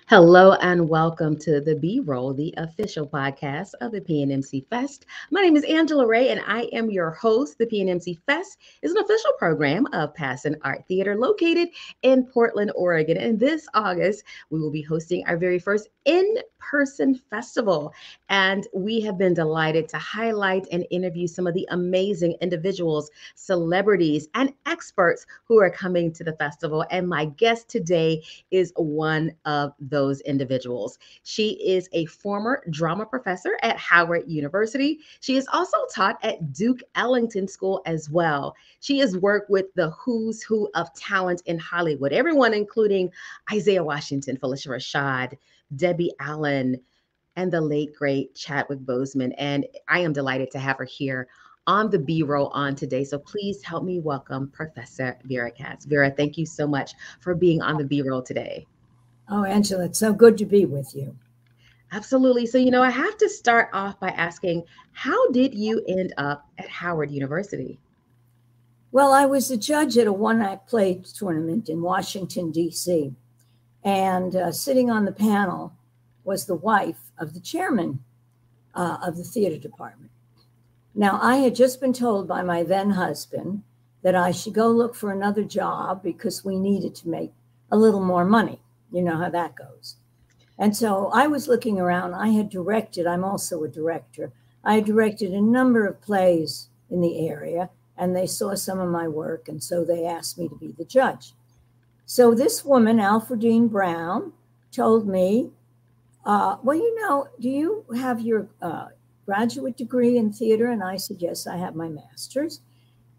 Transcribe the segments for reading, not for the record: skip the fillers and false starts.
Hello and welcome to the B Roll, the official podcast of the PNMC Fest. My name is Angela Ray and I am your host. The PNMC Fest is an official program of Passion Art Theater located in Portland, Oregon. And this August, we will be hosting our very first in-person festival. And we have been delighted to highlight and interview some of the amazing individuals, celebrities, and experts who are coming to the festival. And my guest today is one of those individuals. She is a former drama professor at Howard University. She has also taught at Duke Ellington School as well. She has worked with the who's who of talent in Hollywood, everyone including Isaiah Washington, Phylicia Rashad, Debbie Allen, and the late great Chadwick Boseman. And I am delighted to have her here on the B-roll on today. So please help me welcome Professor Vera Katz. Vera, thank you so much for being on the B-roll today. Oh, Angela, it's so good to be with you. Absolutely. So, I have to start off by asking, how did you end up at Howard University? Well, I was a judge at a one-act play tournament in Washington, D.C. And sitting on the panel was the wife of the chairman of the theater department. Now, I had just been told by my then husband that I should go look for another job because we needed to make a little more money. You know how that goes. And so I was looking around. I had directed, I'm also a director. I had directed a number of plays in the area, and they saw some of my work, and so they asked me to be the judge. So this woman, Alfredine Brown, told me, well, do you have your graduate degree in theater? And I said, yes, I have my master's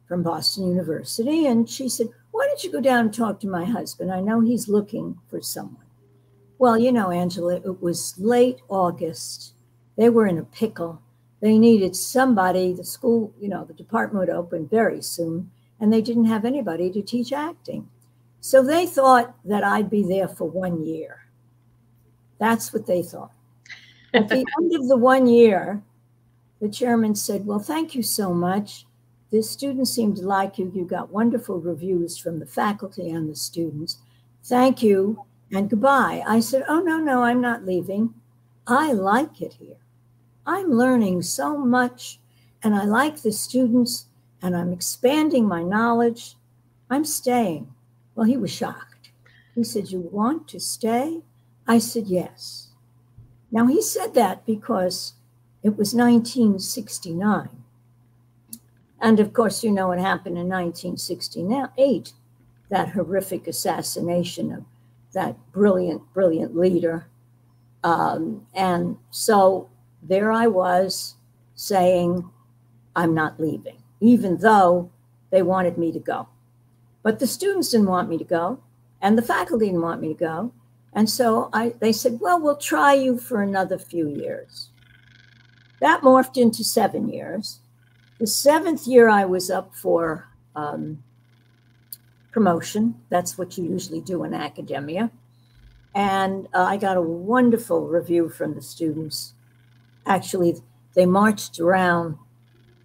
from Boston University. And she said, why don't you go down and talk to my husband? I know he's looking for someone. Well, Angela, it was late August. They were in a pickle. They needed somebody. The school, the department would open very soon, and they didn't have anybody to teach acting. So they thought that I'd be there for 1 year. That's what they thought. At the end of the 1 year, the chairman said, well, thank you so much. The students seem to like you. You got wonderful reviews from the faculty and the students. Thank you and goodbye. I said, oh, no, I'm not leaving. I like it here. I'm learning so much, and I like the students, and I'm expanding my knowledge. I'm staying. Well, he was shocked. He said, you want to stay? I said, yes. Now, he said that because it was 1969. And of course, you know what happened in 1968, that horrific assassination of that brilliant leader. And so there I was saying, I'm not leaving, even though they wanted me to go. But the students didn't want me to go, and the faculty didn't want me to go. And so they said, well, we'll try you for another few years. That morphed into 7 years. The 7th year I was up for promotion. That's what you usually do in academia. And I got a wonderful review from the students. Actually, they marched around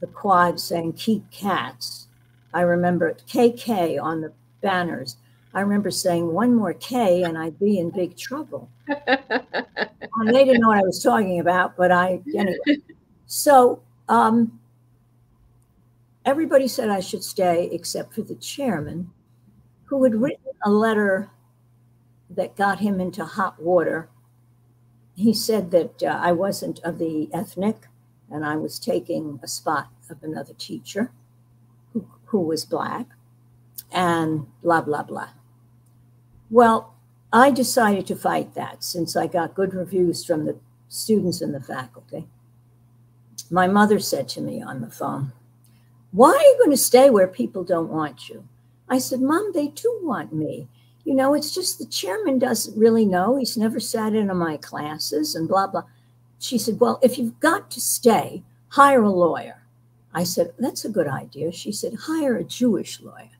the quad saying, keep Katz. I remember KK on the banners. I remember saying one more K and I'd be in big trouble. They didn't know what I was talking about, but anyway. So, everybody said I should stay except for the chairman, who had written a letter that got him into hot water. He said that I wasn't of the ethnic, and I was taking a spot of another teacher who was Black, and blah, blah, blah. Well, I decided to fight that since I got good reviews from the students and the faculty. My mother said to me on the phone, why are you going to stay where people don't want you? I said, Mom, they do want me. It's just the chairman doesn't really know. He's never sat in on my classes and blah, blah. She said, well, if you've got to stay, hire a lawyer. I said, that's a good idea. She said, hire a Jewish lawyer.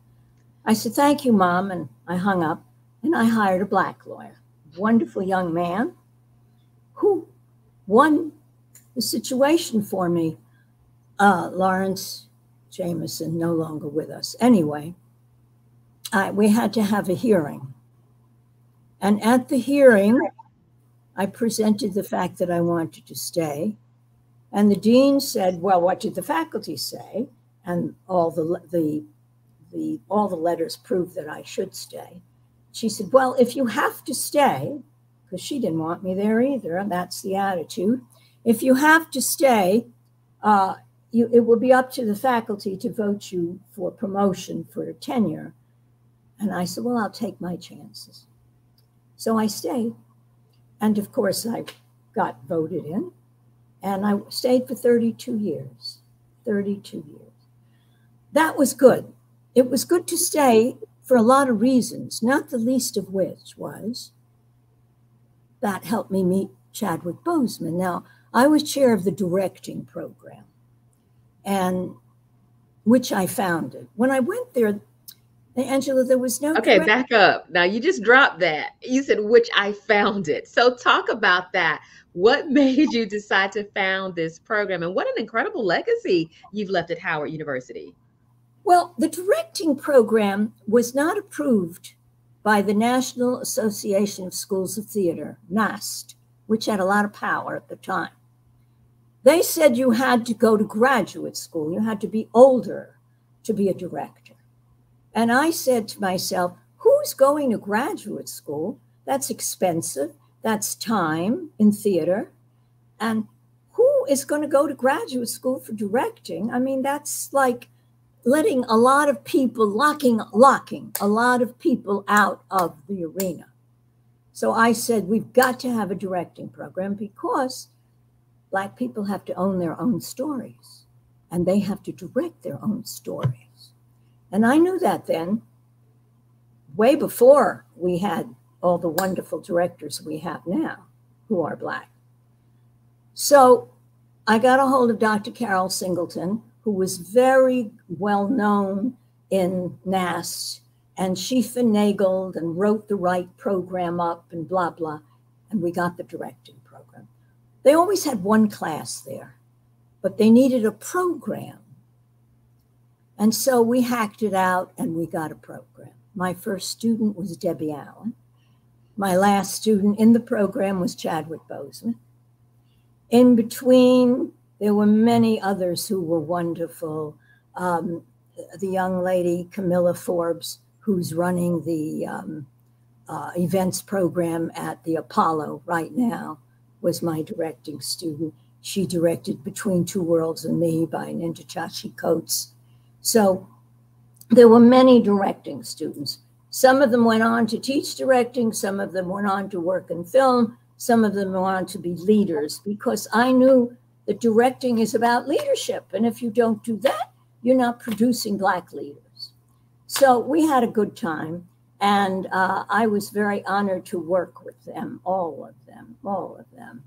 I said, thank you, Mom. And I hung up and I hired a Black lawyer, wonderful young man who won the situation for me. Lawrence Jameson, no longer with us. Anyway, we had to have a hearing. And at the hearing, I presented the fact that I wanted to stay. And the dean said, well, what did the faculty say? And all the letters prove that I should stay. She said, well, if you have to stay, because she didn't want me there either, and that's the attitude. If you have to stay, it will be up to the faculty to vote you for promotion for tenure. And I said, well, I'll take my chances. So I stayed. And of course, I got voted in. And I stayed for 32 years. 32 years. That was good. It was good to stay for a lot of reasons, not the least of which was that helped me meet Chadwick Boseman. Now, I was chair of the directing program, and which I founded. When I went there, Angela, there was no. Okay, back up. Now you just dropped that. You said, which I founded. So talk about that. What made you decide to found this program, and what an incredible legacy you've left at Howard University? Well, the directing program was not approved by the National Association of Schools of Theater, NAST, which had a lot of power at the time. They said you had to go to graduate school. You had to be older to be a director. And I said to myself, who's going to graduate school? That's expensive. That's time in theater. And who is going to go to graduate school for directing? I mean, that's like letting a lot of people, locking a lot of people out of the arena. So I said, we've got to have a directing program because Black people have to own their own stories and they have to direct their own stories. And I knew that then, way before we had all the wonderful directors we have now who are Black. So I got a hold of Dr. Carol Singleton, who was very well known in NAST, and she finagled and wrote the right program up and blah, blah, and we got the directing program. They always had one class there, but they needed a program. And so we hacked it out and we got a program. My first student was Debbie Allen. My last student in the program was Chadwick Boseman. In between, there were many others who were wonderful. The young lady, Camilla Forbes, who's running the events program at the Apollo right now, was my directing student. She directed Between Two Worlds and Me by Ninja Chachi Coates. So there were many directing students. Some of them went on to teach directing. Some of them went on to work in film. Some of them went on to be leaders, because I knew that directing is about leadership. And if you don't do that, you're not producing Black leaders. So we had a good time. And I was very honored to work with them, all of them, all of them.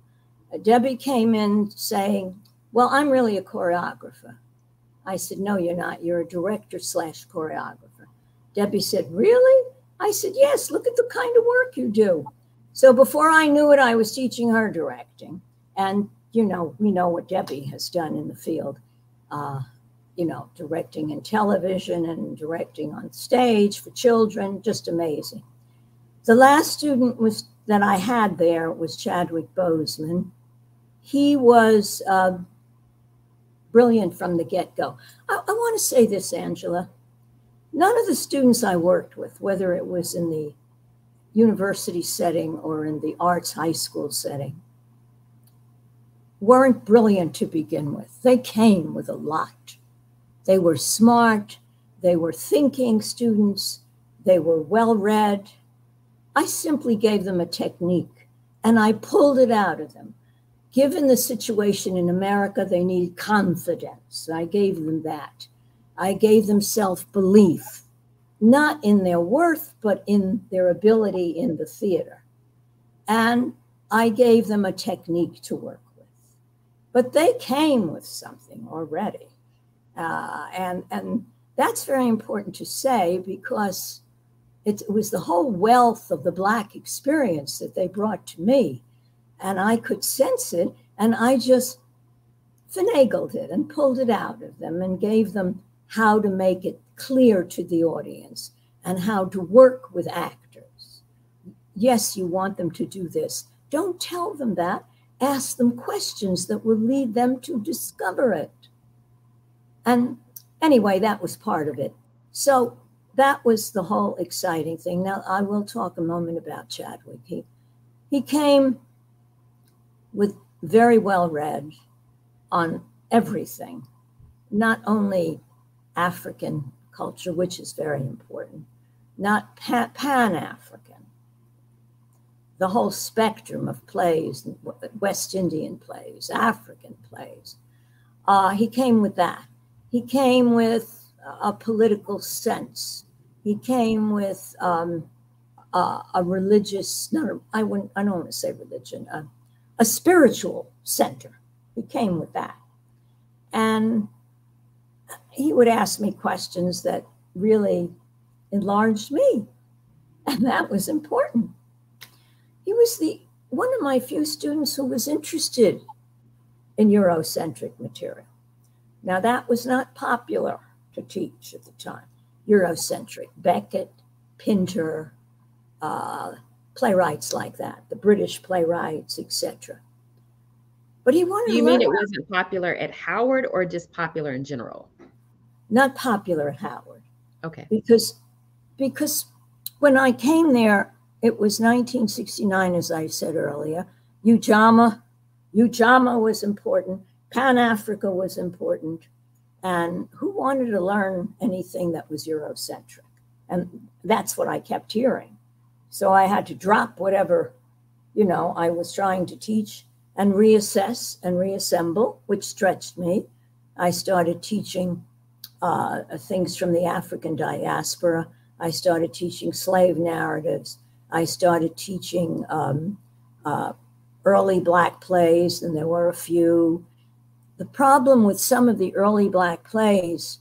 Debbie came in saying, well, I'm really a choreographer. I said, no, you're not. You're a director / choreographer. Debbie said, really? I said, yes, look at the kind of work you do. So before I knew it, I was teaching her directing. And, you know, we know what Debbie has done in the field, you know, directing in television and directing on stage for children, just amazing. The last student that I had there was Chadwick Boseman. He was brilliant from the get-go. I want to say this, Angela. None of the students I worked with, whether it was in the university setting or in the arts high school setting, weren't brilliant to begin with. They came with a lot. They were smart. They were thinking students. They were well-read. I simply gave them a technique, and I pulled it out of them. Given the situation in America, they needed confidence. I gave them that. I gave them self-belief, not in their worth, but in their ability in the theater. And I gave them a technique to work with. But they came with something already. And that's very important to say, because it was the whole wealth of the Black experience that they brought to me. And I could sense it, and I just finagled it and pulled it out of them and gave them how to make it clear to the audience and how to work with actors. Yes, you want them to do this, Don't tell them that. Ask them questions that will lead them to discover it. And anyway, that was part of it. So that was the whole exciting thing. Now, I will talk a moment about Chadwick. He came with very well read on everything, not only African culture, which is very important, not Pan-African, the whole spectrum of plays, West Indian plays, African plays. He came with that. He came with a political sense. He came with a religious, I don't want to say religion, a spiritual center. He came with that. And he would ask me questions that really enlarged me. And that was important. He was one of my few students who was interested in Eurocentric material. Now, that was not popular to teach at the time. Eurocentric, Beckett, Pinter, playwrights like that, the British playwrights, etc. But he wanted to learn. You mean it wasn't popular at Howard or just popular in general? Not popular at Howard. Okay. Because when I came there, it was 1969, as I said earlier. Ujamaa was important. Pan-Africa was important. And who wanted to learn anything that was Eurocentric? And that's what I kept hearing. So I had to drop whatever, I was trying to teach and reassess and reassemble, which stretched me. I started teaching things from the African diaspora. I started teaching slave narratives. I started teaching early Black plays, and there were a few. The problem with some of the early Black plays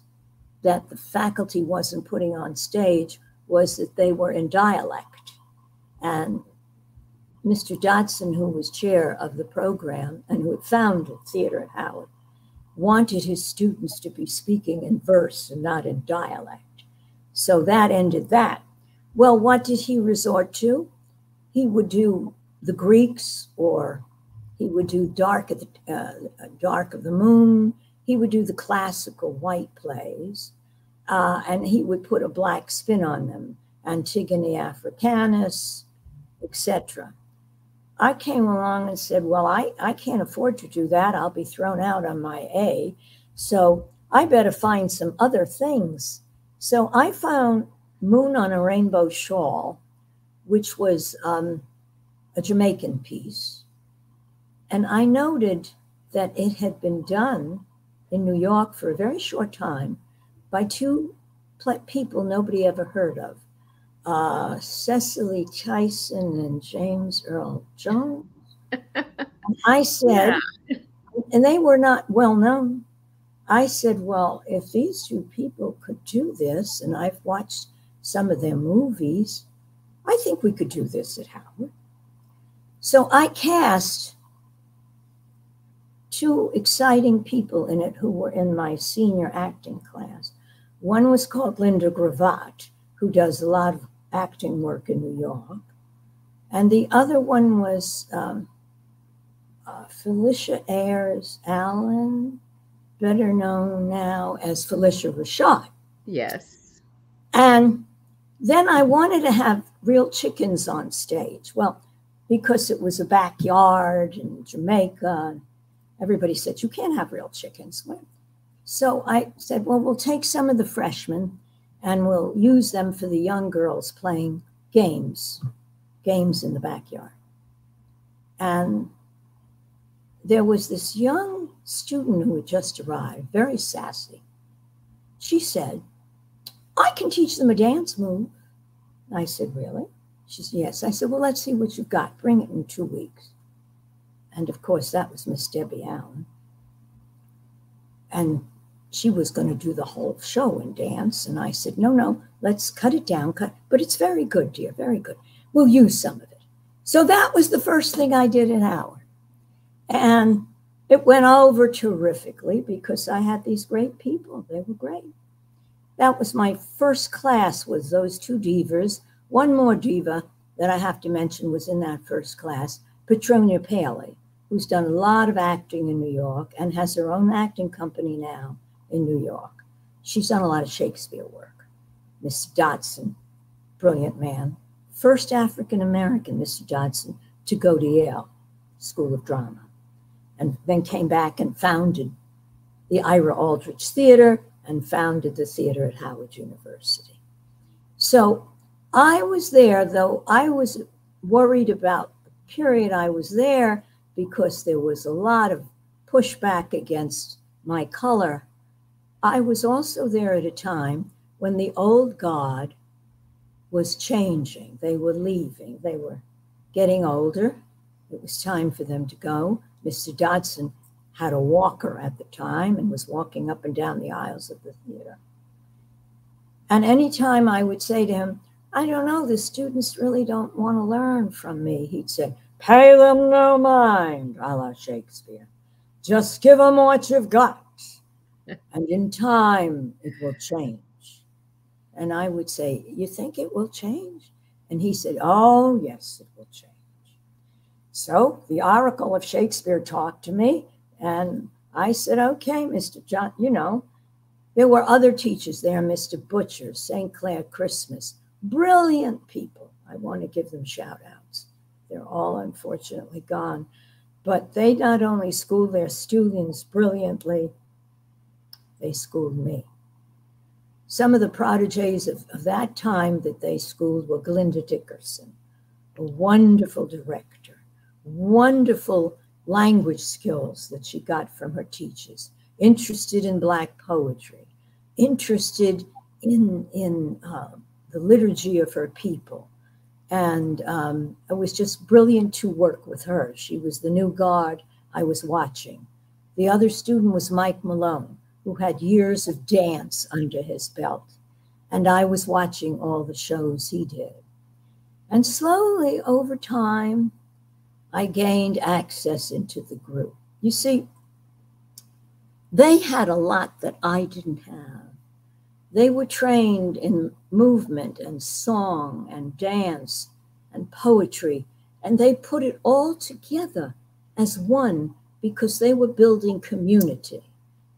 that the faculty wasn't putting on stage was that they were in dialect. And Mr. Dodson, who was chair of the program and who had founded theater at Howard, wanted his students to be speaking in verse and not in dialect. So that ended that. Well, what did he resort to? He would do the Greeks, or he would do Dark of the Moon. He would do the classical white plays, and he would put a Black spin on them, Antigone Africanus, etc. I came along and said, well, I can't afford to do that. I'll be thrown out on my A. So I better find some other things. So I found Moon on a Rainbow Shawl, which was a Jamaican piece. And I noted that it had been done in New York for a very short time by two people nobody ever heard of. Cecily Tyson and James Earl Jones. I said, yeah. And they were not well known. I said, well, if these two people could do this, and I've watched some of their movies, I think we could do this at Howard. So I cast two exciting people in it who were in my senior acting class. One was called Linda Gravatt, who does a lot of acting work in New York. And the other one was Phylicia Allen, better known now as Phylicia Rashad. Yes. And then I wanted to have real chickens on stage. Well, because it was a backyard in Jamaica, everybody said, you can't have real chickens. So I said, well, we'll take some of the freshmen and we'll use them for the young girls playing games in the backyard. And there was this young student who had just arrived, very sassy. She said, I can teach them a dance move. I said, really? She said, yes. I said, well, let's see what you've got. Bring it in 2 weeks. And of course, that was Miss Debbie Allen. And she was going to do the whole show and dance. And I said, no, let's cut it down. But it's very good, dear, very good. We'll use some of it. So that was the first thing I did at Howard. And it went over terrifically because I had these great people. They were great. That was my first class, was those two divas. One more diva that I have to mention was in that first class, Petronia Paley, who's done a lot of acting in New York and has her own acting company now in New York. She's done a lot of Shakespeare work. Mr. Dodson, brilliant man. First African-American, Mr. Dodson, to go to Yale School of Drama, and then came back and founded the Ira Aldrich Theater and founded the theater at Howard University. So I was there, though I was worried about the period I was there because there was a lot of pushback against my color. I was also there at a time when the old guard was changing. They were leaving. They were getting older. It was time for them to go. Mr. Dodson had a walker at the time and was walking up and down the aisles of the theater. And anytime I would say to him, I don't know, the students really don't want to learn from me, he'd say, pay them no mind, a la Shakespeare. Just give them what you've got, and in time it will change. And I would say, you think it will change? And he said, oh, yes, it will change. So the oracle of Shakespeare talked to me, and I said, okay, Mr. John, you know, there were other teachers there, Mr. Butcher, St. Clair Christmas, brilliant people. I want to give them shout outs. They're all unfortunately gone. But they not only schooled their students brilliantly, they schooled me. Some of the prodigies of that time that they schooled were Glinda Dickerson, a wonderful director, wonderful language skills that she got from her teachers, interested in Black poetry, interested in the liturgy of her people. And it was just brilliant to work with her. She was the new guard I was watching. The other student was Mike Malone, who had years of dance under his belt. And I was watching all the shows he did. And slowly over time, I gained access into the group. You see, they had a lot that I didn't have. They were trained in movement and song and dance and poetry, and they put it all together as one because they were building community.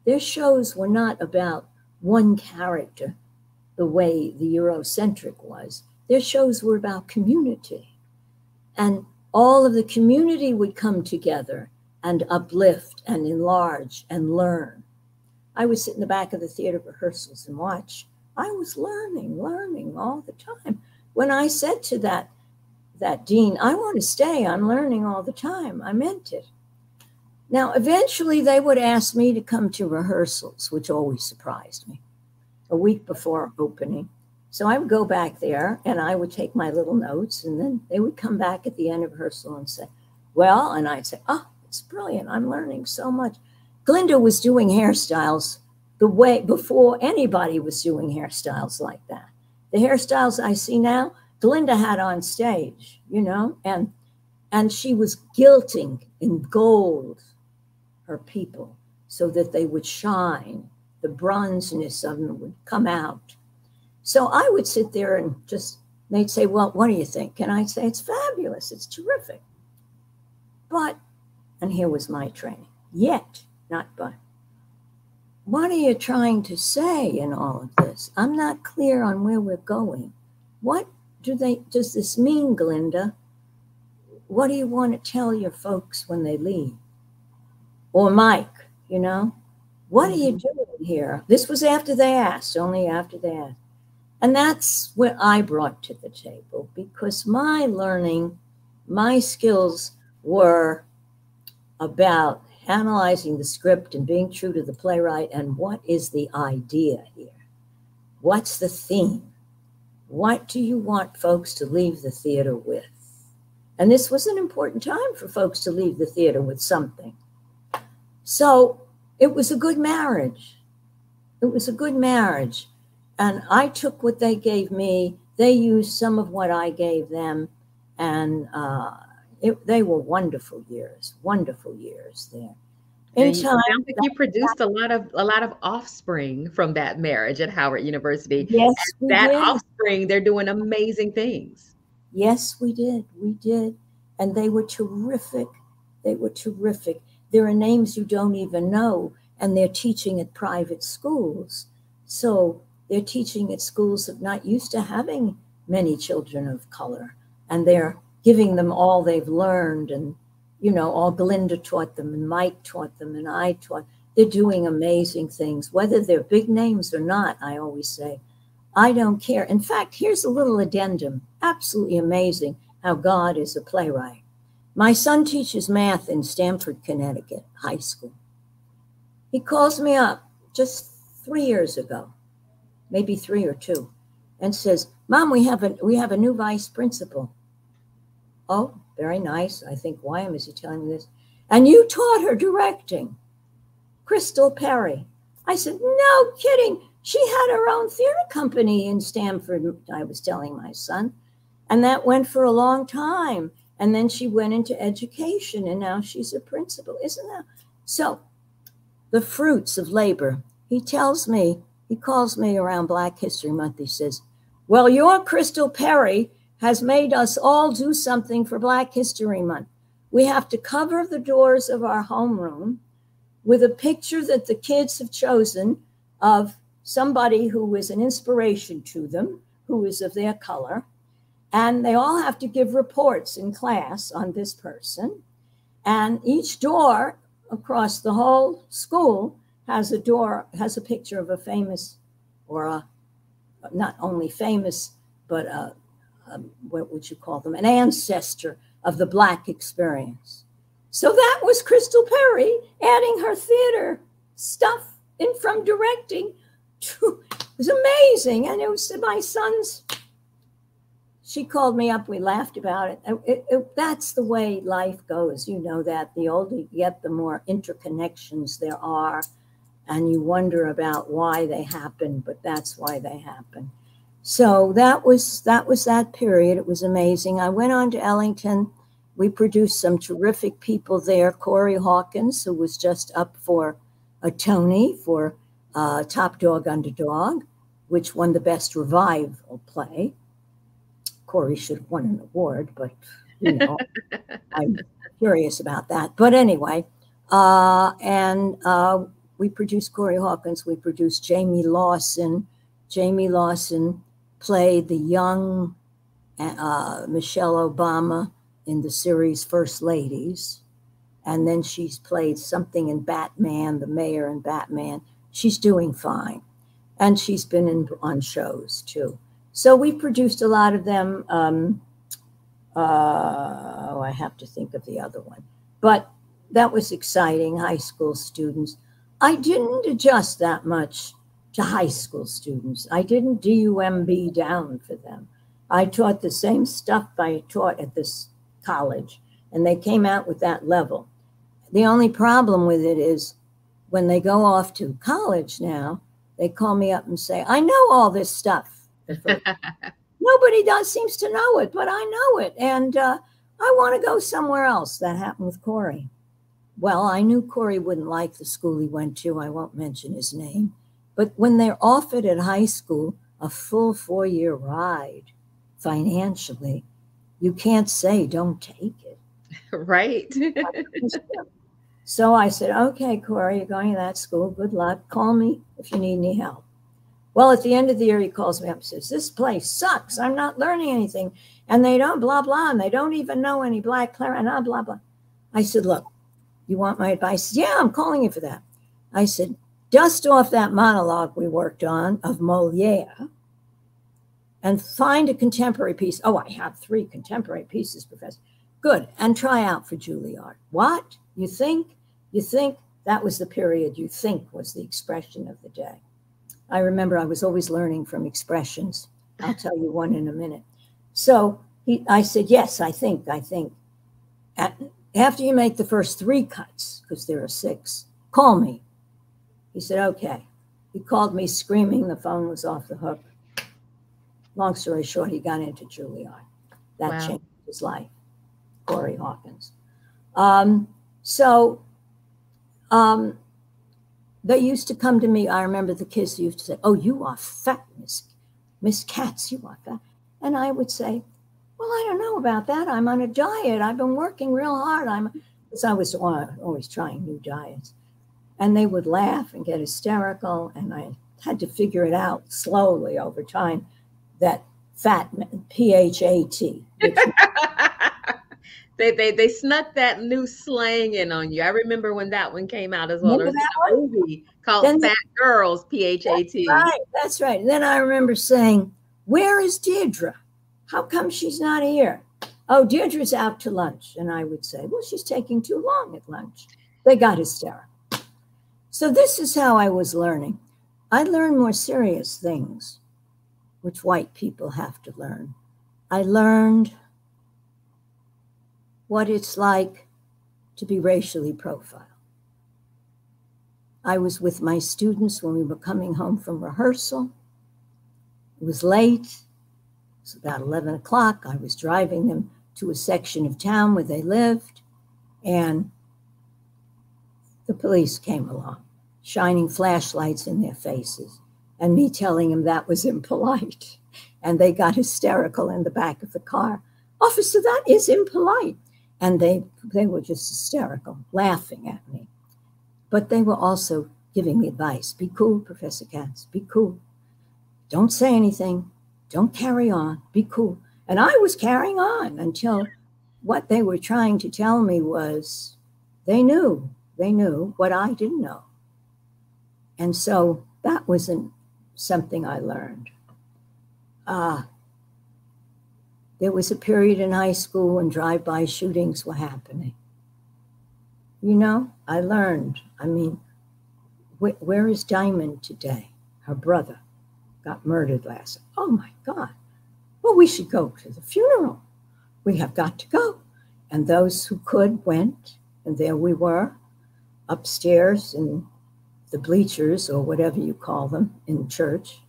Their shows were not about one character the way the Eurocentric was. Their shows were about community. And all of the community would come together and uplift and enlarge and learn. I would sit in the back of the theater rehearsals and watch. I was learning all the time. When I said to that dean, I want to stay, I'm learning all the time, I meant it. Now, eventually they would ask me to come to rehearsals, which always surprised me, a week before opening. So I would go back there and I would take my little notes, and then they would come back at the end of rehearsal and say, well, and I'd say, oh, it's brilliant, I'm learning so much. Glinda was doing hairstyles the way before anybody was doing hairstyles like that. The hairstyles I see now, Glinda had on stage, you know, and she was gilding in gold her people so that they would shine. The bronzeness of them would come out. So I would sit there and just, they'd say, well, what do you think? And I'd say, it's fabulous, it's terrific. But, and here was my training, yet, not but. What are you trying to say in all of this? I'm not clear on where we're going. What does this mean, Glinda? What do you want to tell your folks when they leave? Or Mike, you know, what are you doing here? This was after they asked, only after they asked. And that's what I brought to the table, because my learning, my skills were about analyzing the script and being true to the playwright and what is the idea here? What's the theme? What do you want folks to leave the theater with? And this was an important time for folks to leave the theater with something. So it was a good marriage. It was a good marriage. And I took what they gave me. They used some of what I gave them. And they were wonderful years there. In time, sounds like you produced a lot of offspring from that marriage at Howard University. Yes, we that did. offspring, they're doing amazing things. Yes, we did. We did. And they were terrific. They were terrific. There are names you don't even know, and they're teaching at private schools. So they're teaching at schools that are not used to having many children of color, and they're giving them all they've learned. And, you know, all Glinda taught them, and Mike taught them, and I taught. They're doing amazing things, whether they're big names or not. I always say, I don't care. In fact, here's a little addendum. Absolutely amazing how God is a playwright. My son teaches math in Stamford, Connecticut, high school. He calls me up just 3 years ago, maybe 3 or 2, and says, Mom, we have a new vice principal. Oh, very nice. I think, why is he telling me this? And you taught her directing. Crystal Perry. I said, no kidding. She had her own theater company in Stamford, I was telling my son. And that went for a long time. And then she went into education, and now she's a principal. Isn't that? So the fruits of labor. He calls me around Black History Month. He says, well, your Crystal Perry has made us all do something for Black History Month. We have to cover the doors of our homeroom with a picture that the kids have chosen of somebody who is an inspiration to them, who is of their color. And they all have to give reports in class on this person. And each door across the whole school has a picture of a famous, or not only famous, but what would you call them? An ancestor of the Black experience. So that was Crystal Perry adding her theater stuff in from directing. It was amazing. And it was my son's. She called me up. We laughed about it. That's the way life goes. You know that. The older you get, the more interconnections there are. And you wonder about why they happen, but that's why they happen. So that was that period. It was amazing. I went on to Ellington. We produced some terrific people there. Corey Hawkins, who was just up for a Tony for Top Dog Underdog, which won the best revival play. Corey should have won an award, but, you know, I'm curious about that. But anyway, we produced Corey Hawkins. We produced Jayme Lawson. Jayme Lawson played the young Michelle Obama in the series First Ladies. And then she's played something in Batman, the mayor in Batman. She's doing fine. And she's been on shows, too. So we produced a lot of them. I have to think of the other one. But that was exciting, high school students. I didn't adjust that much to high school students. I didn't DUMB down for them. I taught the same stuff I taught at this college, and they came out with that level. The only problem with it is when they go off to college now, they call me up and say, I know all this stuff. Nobody seems to know it, but I know it. And I want to go somewhere else. That happened with Corey. Well, I knew Corey wouldn't like the school he went to. I won't mention his name. But when they're offered at high school a full 4-year ride financially, you can't say don't take it. Right. So I said, okay, Corey, you're going to that school. Good luck. Call me if you need any help. Well, at the end of the year, he calls me up and says, this place sucks. I'm not learning anything. And they don't blah, blah. And they don't even know any Black clarinet, blah, blah. I said, look, you want my advice? Yeah, I'm calling you for that. I said, dust off that monologue we worked on of Moliere and find a contemporary piece. Oh, I have 3 contemporary pieces, Professor. Good. And try out for Juilliard. What? You think? You think? That was the period you think was the expression of the day. I remember I was always learning from expressions. I'll tell you one in a minute. So I said, yes, I think. After you make the first 3 cuts, because there are 6, call me. He said, okay. He called me screaming. The phone was off the hook. Long story short, he got into Juilliard. That changed his life. Corey Hawkins. They used to come to me. I remember the kids used to say, oh, you are fat, Miss Katz, you are fat. And I would say, Well, I don't know about that. I'm on a diet. I've been working real hard. Because I was always trying new diets. And they would laugh and get hysterical. And I had to figure it out slowly over time that fat meant P-H-A-T. They snuck that new slang in on you. I remember when that one came out as well. There was a movie called Then Fat Girls, P-H-A-T. That's right. And then I remember saying, where is Deirdre? How come she's not here? Oh, Deirdre's out to lunch. And I would say, well, she's taking too long at lunch. They got hysterical. So this is how I was learning. I learned more serious things, which white people have to learn. I learned what it's like to be racially profiled. I was with my students when we were coming home from rehearsal. It was late. It was about 11 o'clock. I was driving them to a section of town where they lived, and the police came along, shining flashlights in their faces, and me telling them that was impolite. And they got hysterical in the back of the car. Officer, that is impolite. And they were just hysterical, laughing at me. But they were also giving me advice. Be cool, Professor Katz, be cool. Don't say anything. Don't carry on. Be cool. And I was carrying on until what they were trying to tell me was they knew what I didn't know. And so that wasn't something I learned. There was a period in high school when drive-by shootings were happening. You know, I learned. I mean, where is Diamond today? Her brother got murdered last. Oh my God. Well, we should go to the funeral. We have got to go. And those who could went, and there we were, upstairs in the bleachers, or whatever you call them, in church,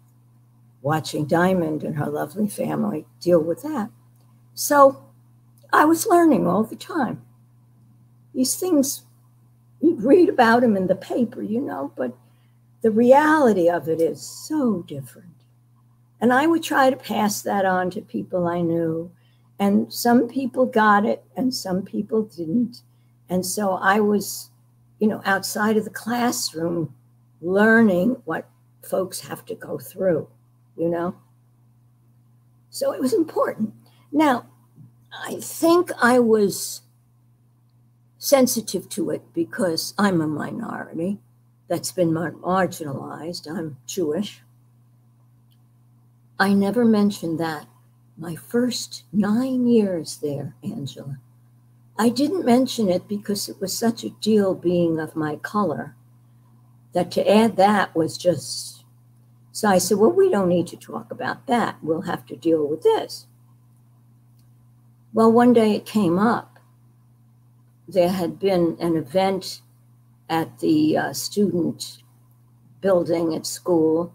watching Diamond and her lovely family deal with that. So I was learning all the time. These things, you read about them in the paper, you know, but the reality of it is so different. And I would try to pass that on to people I knew. And some people got it and some people didn't. And so I was, you know, outside of the classroom learning what folks have to go through, you know. So it was important. Now, I think I was sensitive to it because I'm a minority that's been marginalized. I'm Jewish. I never mentioned that my first 9 years there, Angela. I didn't mention it because it was such a deal being of my color that to add that was just, so I said, well, we don't need to talk about that. We'll have to deal with this. Well, one day it came up. There had been an event at the student building at school,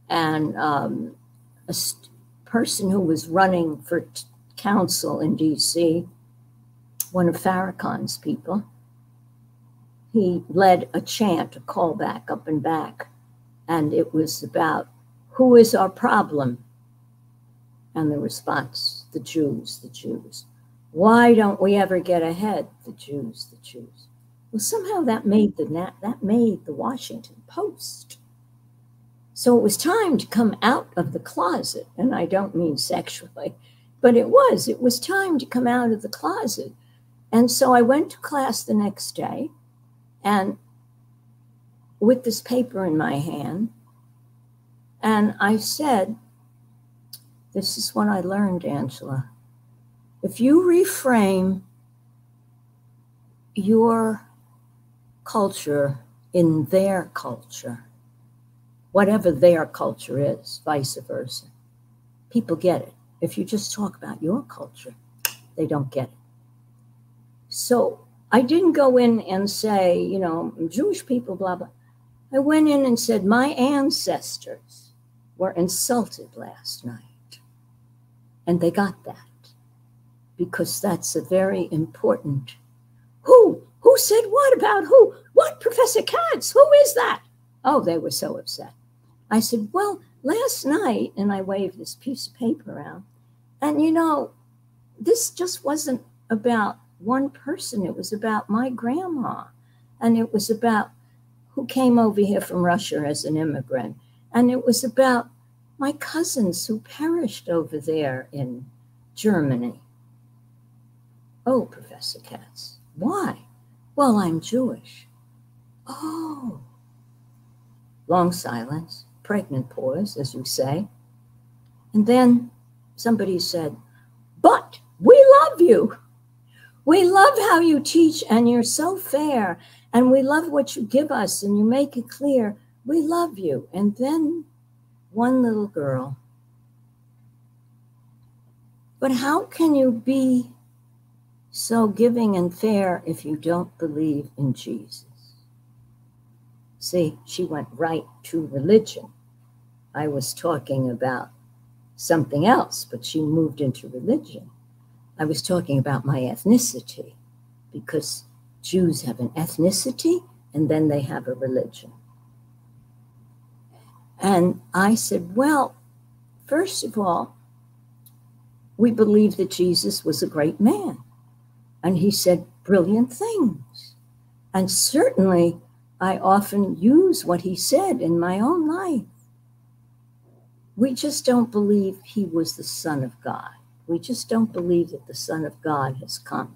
and a person who was running for council in DC, one of Farrakhan's people, he led a chant, a call back up and back, and it was about, who is our problem? And the response, the Jews, the Jews. Why don't we ever get ahead? The Jews, the Jews. Well, somehow that made the Washington Post. So it was time to come out of the closet, and I don't mean sexually, but it was time to come out of the closet. And so I went to class the next day, and with this paper in my hand, and I said, this is what I learned, Angela. If you reframe your culture in their culture, whatever their culture is, vice versa, people get it. If you just talk about your culture, they don't get it. So I didn't go in and say, you know, Jewish people, blah, blah. I went in and said, my ancestors were insulted last night. And they got that because that's a very important, who said what about who? What, Professor Katz? Who is that? Oh, they were so upset. I said, well, last night, and I waved this piece of paper around, and you know, this just wasn't about one person. It was about my grandma. And it was about who came over here from Russia as an immigrant. And it was about my cousins who perished over there in Germany. Oh, Professor Katz, why? Well, I'm Jewish. Oh. Long silence, pregnant pause, as you say. And then somebody said, but we love you. We love how you teach, and you're so fair, and we love what you give us, and you make it clear. We love you. And then one little girl. But how can you be so giving and fair if you don't believe in Jesus? See, she went right to religion. I was talking about something else, but she moved into religion. I was talking about my ethnicity, because Jews have an ethnicity and then they have a religion. And I said, well, first of all, we believe that Jesus was a great man, and he said brilliant things. And certainly I often use what he said in my own life. We just don't believe he was the Son of God. We just don't believe that the Son of God has come.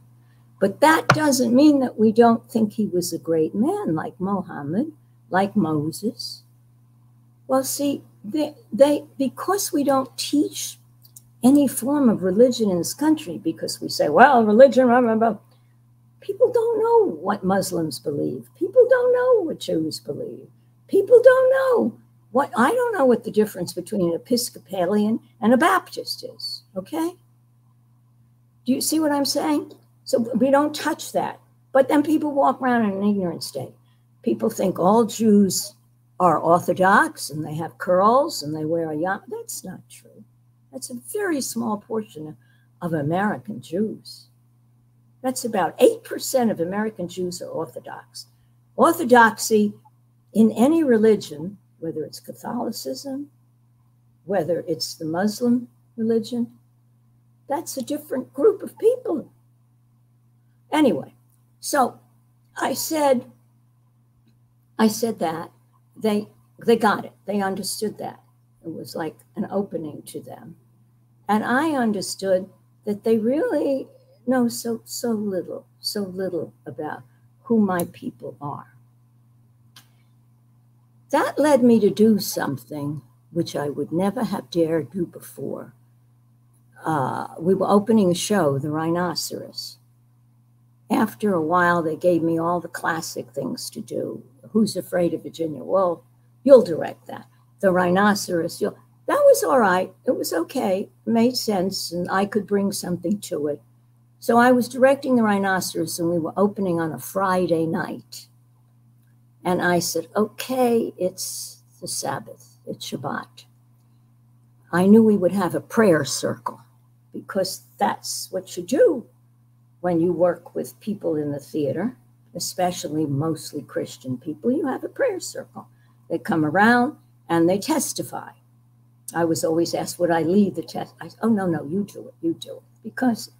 But that doesn't mean that we don't think he was a great man like Mohammed, like Moses. Well, see, because we don't teach any form of religion in this country, because we say, well, religion, blah, blah, blah. People don't know what Muslims believe. People don't know what Jews believe. People don't know I don't know what the difference between an Episcopalian and a Baptist is, okay? Do you see what I'm saying? So we don't touch that. But then people walk around in an ignorant state. People think all Jews are Orthodox and they have curls and they wear a yarmulke. That's not true. That's a very small portion of American Jews. That's about 8% of American Jews are Orthodox. Orthodoxy in any religion, whether it's Catholicism, whether it's the Muslim religion, that's a different group of people. Anyway, so I said that they got it. They understood that. It was like an opening to them. And I understood that they really know so little about who my people are. That led me to do something which I would never have dared do before. We were opening a show, The Rhinoceros. After a while, they gave me all the classic things to do. Who's Afraid of Virginia? Well, you'll direct that. The Rhinoceros, that was all right. It was okay. It made sense, and I could bring something to it. So I was directing The Rhinoceros, and we were opening on a Friday night. And I said, okay, it's the Sabbath, it's Shabbat. I knew we would have a prayer circle, because that's what you do when you work with people in the theater, especially mostly Christian people. You have a prayer circle. They come around and they testify. I was always asked, would I lead the test? I said, oh, no, you do it, because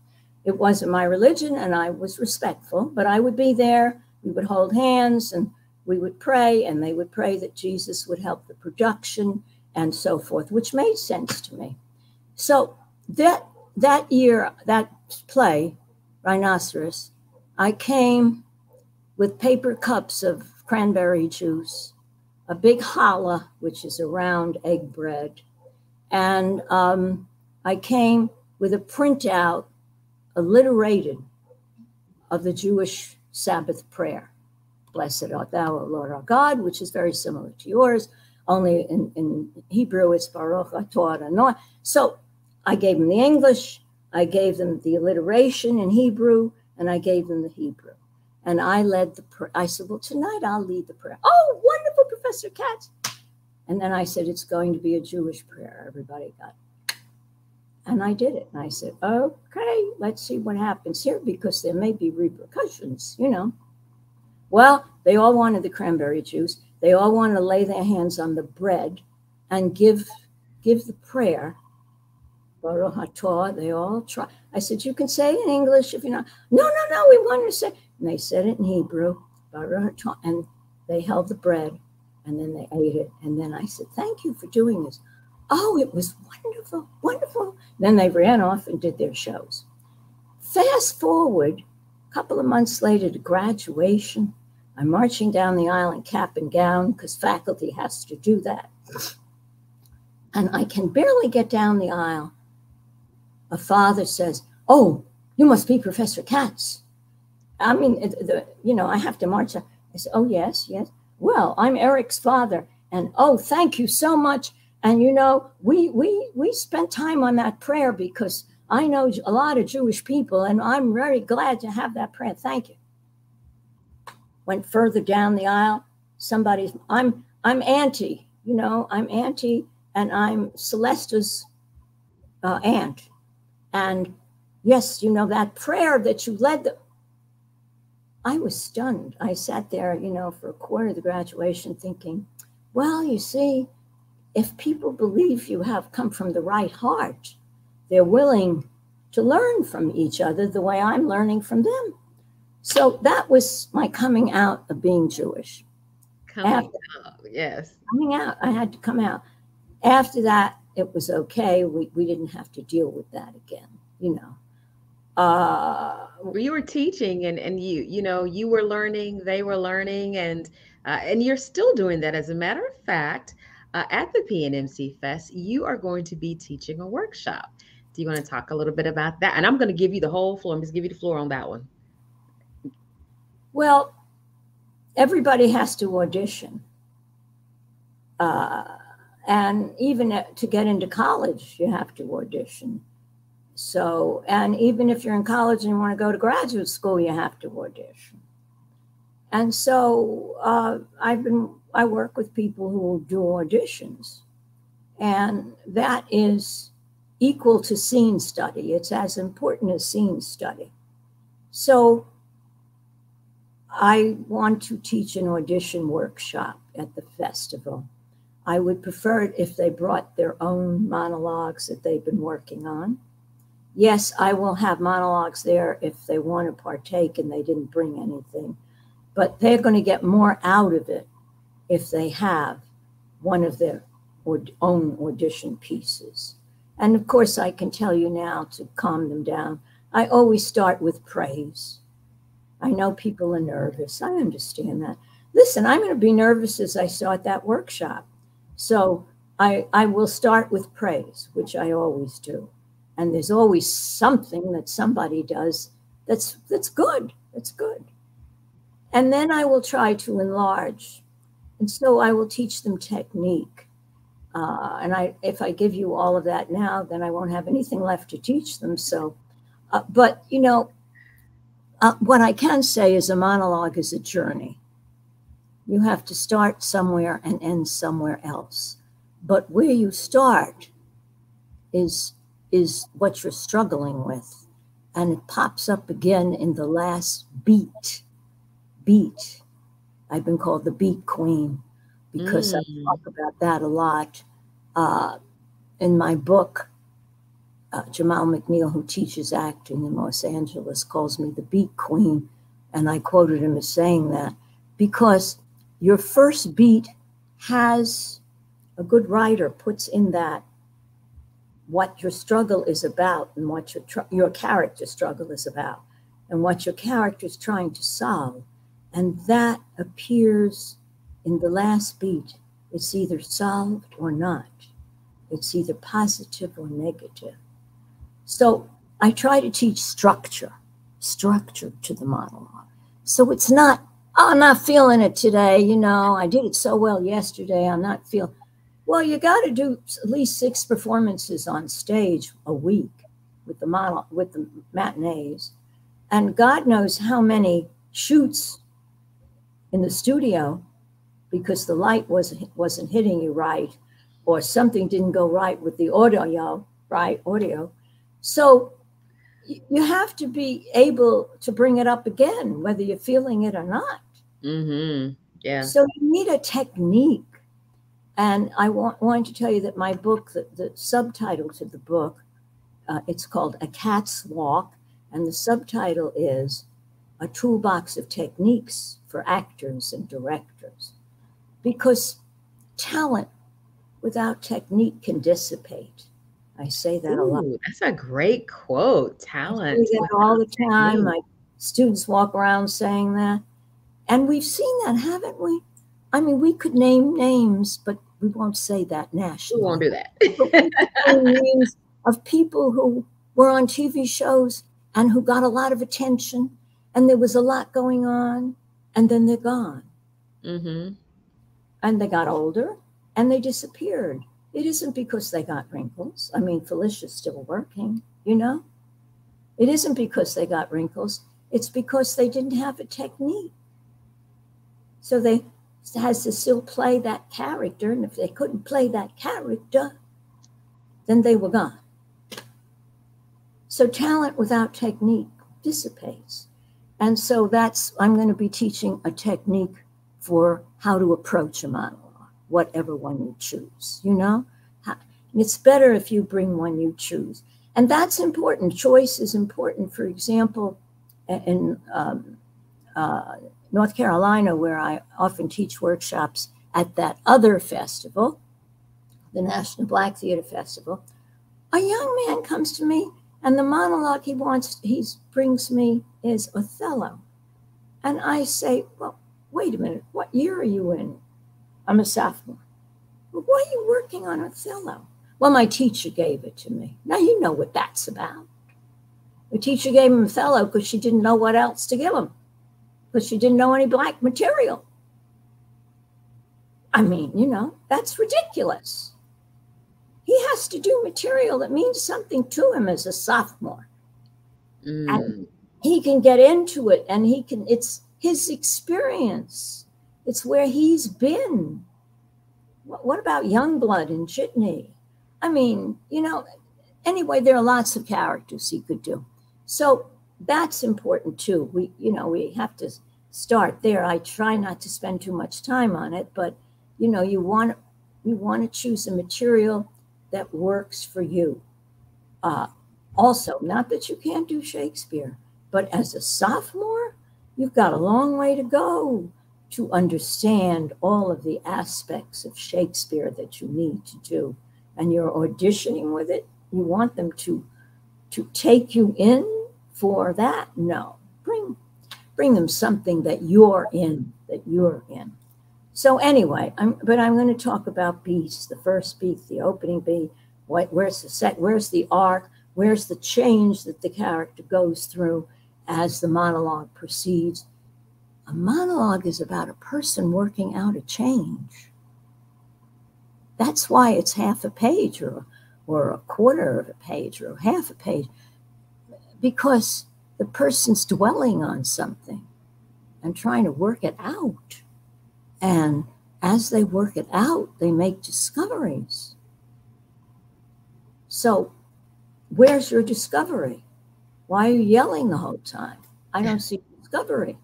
it wasn't my religion and I was respectful, but I would be there. We would hold hands and we would pray, and they would pray that Jesus would help the production and so forth, which made sense to me. So that year, that play, Rhinoceros, I came with paper cups of cranberry juice, a big challah, which is a round egg bread, and I came with a printout, alliterated, of the Jewish Sabbath prayer. Blessed art thou, O Lord our God, which is very similar to yours, only in Hebrew it's Baruch atah Adonai. So I gave them the English, I gave them the alliteration in Hebrew, and I gave them the Hebrew. And I led the prayer. I said, well, tonight I'll lead the prayer. Oh, wonderful, Professor Katz. And then I said, it's going to be a Jewish prayer. Everybody got it. And I did it. And I said, okay, let's see what happens here, because there may be repercussions, Well, they all wanted the cranberry juice. They all wanted to lay their hands on the bread and give the prayer Baruch atah, they all try. I said, you can say it in English if you're not. No, no, no, we want to say. And they said it in Hebrew, Baruch atah, and they held the bread, and then they ate it. And then I said, thank you for doing this. Oh, it was wonderful, wonderful. Then they ran off and did their shows. Fast forward, a couple of months later to graduation, I'm marching down the aisle in cap and gown because faculty has to do that. And I can barely get down the aisle. A father says, oh, you must be Professor Katz. I mean, I have to march. I said, oh, yes, yes. Well, I'm Eric's father. And, oh, thank you so much. And, we spent time on that prayer because I know a lot of Jewish people, and I'm very glad to have that prayer. Thank you. Went further down the aisle. I'm Auntie, I'm Auntie, and I'm Celeste's aunt. And yes, that prayer that you led. I was stunned. I sat there, for a quarter of the graduation thinking, well, you see, if people believe you have come from the right heart, they're willing to learn from each other the way I'm learning from them. So that was my coming out of being Jewish. Coming out, yes. Coming out. I had to come out. After that, it was okay. We didn't have to deal with that again, We were teaching and you were learning, they were learning, and you're still doing that. As a matter of fact, at the PNMC Fest, you are going to be teaching a workshop. Do you want to talk a little bit about that? And I'm going to give you the whole floor. I'm just give you the floor on that one. Well, everybody has to audition. And even to get into college, you have to audition. So, and even if you're in college and you want to go to graduate school, you have to audition. And so I work with people who do auditions, and that is equal to scene study. It's as important as scene study. So I want to teach an audition workshop at the festival. I would prefer it if they brought their own monologues that they've been working on. Yes, I will have monologues there if they want to partake and they didn't bring anything, but they're going to get more out of it if they have one of their own audition pieces. And of course, I can tell you now to calm them down, I always start with praise. I know people are nervous. I understand that. Listen, I'm going to be nervous as I start that workshop. So I will start with praise, which I always do. And there's always something that somebody does that's good. That's good. And then I will try to enlarge. And so I will teach them technique. And if I give you all of that now, then I won't have anything left to teach them. So, but what I can say is a monologue is a journey. You have to start somewhere and end somewhere else. But where you start is what you're struggling with. And it pops up again in the last beat. I've been called the beat queen because I talk about that a lot. In my book, Jamal McNeil, who teaches acting in Los Angeles, calls me the beat queen. And I quoted him as saying that because your first beat has, a good writer puts in that what your struggle is about and what your character struggle is about and what your character is trying to solve. And that appears in the last beat. It's either solved or not. It's either positive or negative. So I try to teach structure to the monologue. So it's not, oh, I'm not feeling it today. I did it so well yesterday. I'm not feeling. Well, you got to do at least 6 performances on stage a week with the matinees. And God knows how many shoots in the studio because the light wasn't hitting you right, or something didn't go right with the audio. So you have to be able to bring it up again, whether you're feeling it or not. Mm-hmm. Yeah. So you need a technique. And I want to tell you that my book, the subtitle to the book It's called A Cat's Walk, and the subtitle is A Toolbox of Techniques for Actors and Directors. Because talent without technique can dissipate. I say that a lot. That's a great quote. Talent. I say that all the time. My students walk around saying that. And we've seen that, haven't we? I mean, we could name names, but we won't say that nationally. We won't do that. Names of people who were on TV shows and who got a lot of attention, and there was a lot going on, and then they're gone. Mm-hmm. And they got older, and they disappeared. It isn't because they got wrinkles. I mean, Phylicia's still working, you know? It isn't because they got wrinkles. It's because they didn't have a technique. So they has to still play that character, and if they couldn't play that character, then they were gone. So talent without technique dissipates. And so I'm going to be teaching a technique for how to approach a monologue, whatever one you choose, you know? And it's better if you bring one you choose. And that's important. Choice is important. For example, in North Carolina, where I often teach workshops at that other festival, the National Black Theater Festival, a young man comes to me, and the monologue he brings me is Othello. And I say, well, wait a minute, what year are you in? I'm a sophomore. Well, why are you working on Othello? Well, my teacher gave it to me. Now you know what that's about. The teacher gave him Othello because she didn't know what else to give him, because she didn't know any black material. I mean, you know, that's ridiculous. He has to do material that means something to him as a sophomore. And he can get into it, and it's his experience. It's where he's been. What about Youngblood and Jitney? I mean, you know, anyway, there are lots of characters he could do. So that's important too. We have to start there. I try not to spend too much time on it, but you know, you want to choose a material that works for you. Also, not that you can't do Shakespeare, but as a sophomore, you've got a long way to go to understand all of the aspects of Shakespeare that you need to do. And you're auditioning with it. You want them to take you in for that? No. Bring them something that you're in. So anyway, I'm going to talk about beats, the first beat, the opening beat, where's the set, where's the arc, where's the change that the character goes through as the monologue proceeds. A monologue is about a person working out a change. That's why it's half a page or a quarter of a page or half a page, because the person's dwelling on something and trying to work it out. And as they work it out, they make discoveries. So where's your discovery? Why are you yelling the whole time? I don't see discovery.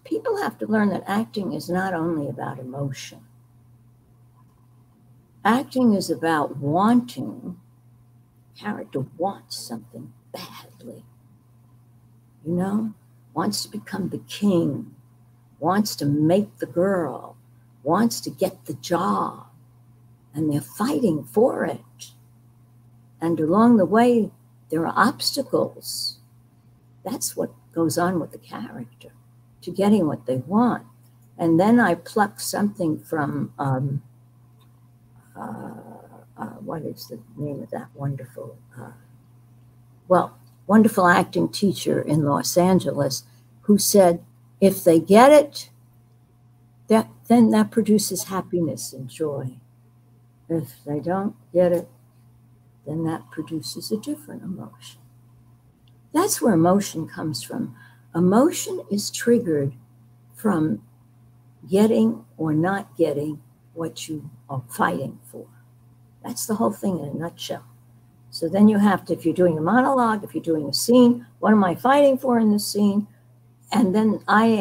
People have to learn that acting is not only about emotion. Acting is about wanting. Character wants something badly. You know, wants to become the king, wants to make the girl, wants to get the job, and they're fighting for it. And along the way, there are obstacles. That's what goes on with the character, to getting what they want. And then I pluck something from, what is the name of that wonderful, wonderful acting teacher in Los Angeles, who said, if they get it, then that produces happiness and joy. If they don't get it, then that produces a different emotion. That's where emotion comes from. Emotion is triggered from getting or not getting what you are fighting for. That's the whole thing in a nutshell. So then you have to, if you're doing a monologue, if you're doing a scene, what am I fighting for in this scene? And then I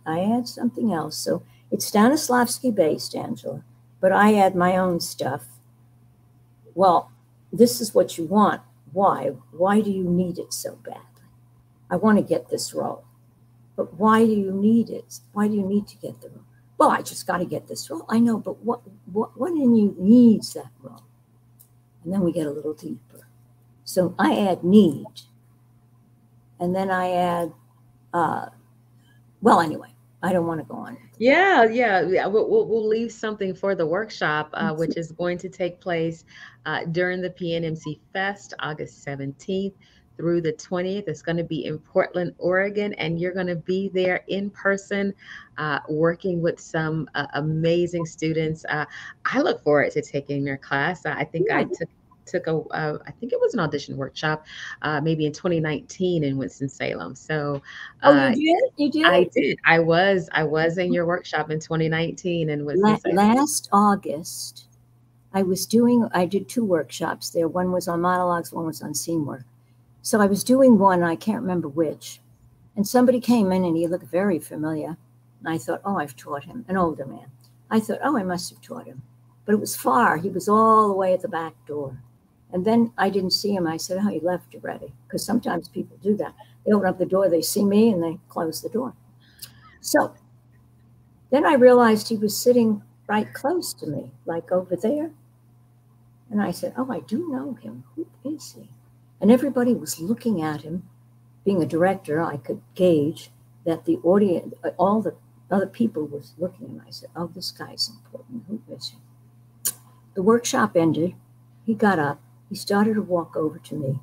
add something else. So it's Stanislavski based, Angela, but I add my own stuff. Well, this is what you want. Why? Why do you need it so badly? I want to get this role. But why do you need it? Why do you need to get the role? Well, I just got to get this role. I know, but what in you needs that role? And then we get a little deeper. So I add need. And then I add, well, anyway, I don't want to go on. Yeah. We'll leave something for the workshop, which is going to take place during the PNMC Fest, August 17th through the 20th. It's going to be in Portland, Oregon, and you're going to be there in person, working with some amazing students. I look forward to taking their class. I think I took I think it was an audition workshop, maybe in 2019 in Winston-Salem. So, you did? You did? I did. I was in your workshop in 2019 in Winston-Salem. Last August, I did 2 workshops there. One was on monologues, one was on scene work. So I was doing one, I can't remember which, and somebody came in and he looked very familiar. And I thought, oh, I've taught him, an older man. I thought, oh, I must have taught him. But it was far. He was all the way at the back door. And then I didn't see him. I said, oh, he left already. Because sometimes people do that. They open up the door, they see me, and they close the door. So then I realized he was sitting right close to me, like over there. And I said, oh, I do know him. Who is he? And everybody was looking at him. Being a director, I could gauge that the audience, all the other people was looking at him. I said, oh, this guy's important. Who is he? The workshop ended. He got up. He started to walk over to me.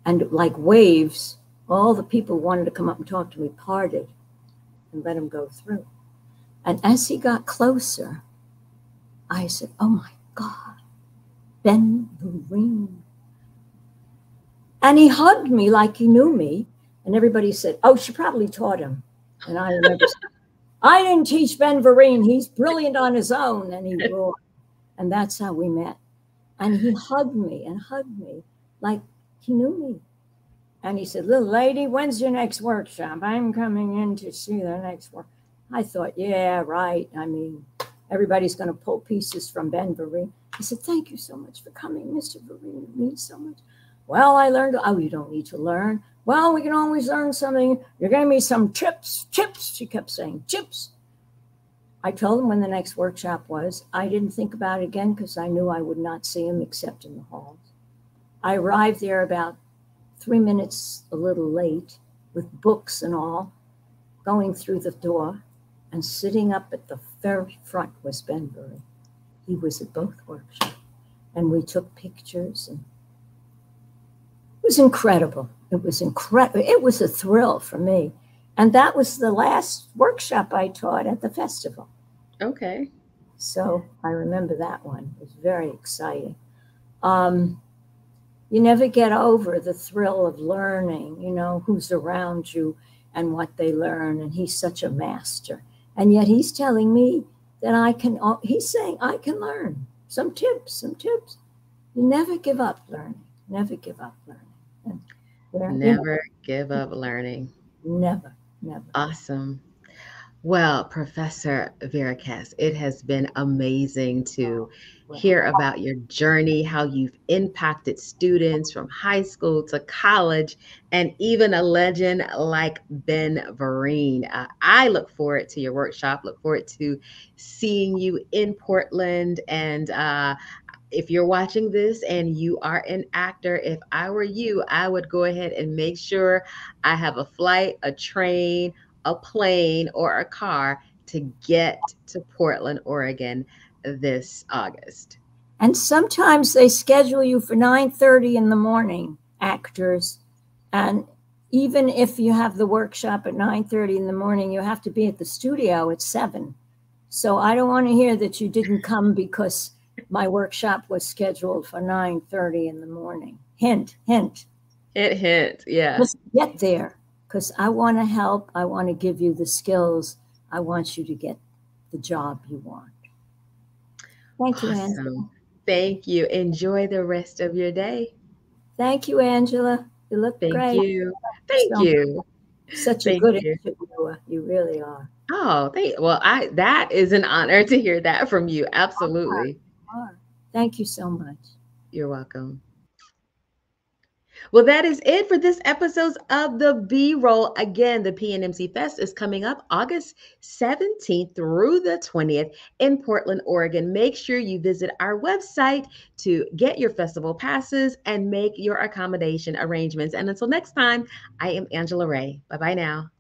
And like waves, all the people wanted to come up and talk to me, parted and let him go through. And as he got closer, I said, oh, my God, Ben Vereen. And he hugged me like he knew me. And everybody said, oh, she probably taught him. And I remember saying, I didn't teach Ben Vereen. He's brilliant on his own. And he roared. And that's how we met. And he hugged me like he knew me. And he said, little lady, when's your next workshop? I'm coming in to see the next work. I thought, yeah, right. I mean, everybody's going to pull pieces from Ben Vereen. He said, thank you so much for coming, Mr. Vereen. It means so much. Well, I learned, oh, you don't need to learn. Well, we can always learn something. You're giving me some tips. She kept saying, tips. I told him when the next workshop was. I didn't think about it again because I knew I would not see him except in the halls. I arrived there about 3 minutes a little late with books and all, going through the door, and sitting up at the very front was Ben Vereen. He was at both workshops, and we took pictures, and it was incredible. It was incredible. It was a thrill for me. And that was the last workshop I taught at the festival. Okay. So I remember that one. It was very exciting. You never get over the thrill of learning, you know, who's around you and what they learn. And he's such a master. And yet he's telling me that he's saying I can learn some tips. You never give up learning. Never give up learning. Never give up learning. Never. Awesome. Well, Professor Vera Katz, it has been amazing to hear about your journey, how you've impacted students from high school to college, and even a legend like Ben Vereen. I look forward to your workshop, look forward to seeing you in Portland. And if you're watching this and you are an actor, if I were you, I would go ahead and make sure I have a flight, a train, a plane, or a car to get to Portland, Oregon this August. And sometimes they schedule you for 9:30 in the morning, actors. And even if you have the workshop at 9:30 in the morning, you have to be at the studio at 7. So I don't want to hear that you didn't come because my workshop was scheduled for 9:30 in the morning. Hint. It hint, yeah. Just get there, because I want to help. I want to give you the skills. I want you to get the job you want. Thank you, Angela. Thank you. Enjoy the rest of your day. Thank you, Angela. You look great. Thank you. Thank you. Such a good interviewer. You really are. Oh, that is an honor to hear that from you. Absolutely. Thank you so much. You're welcome. Well, that is it for this episode of the B Roll. Again, the PNMC Fest is coming up August 17th through the 20th in Portland, Oregon. Make sure you visit our website to get your festival passes and make your accommodation arrangements. And until next time, I am Angela Ray. Bye bye now.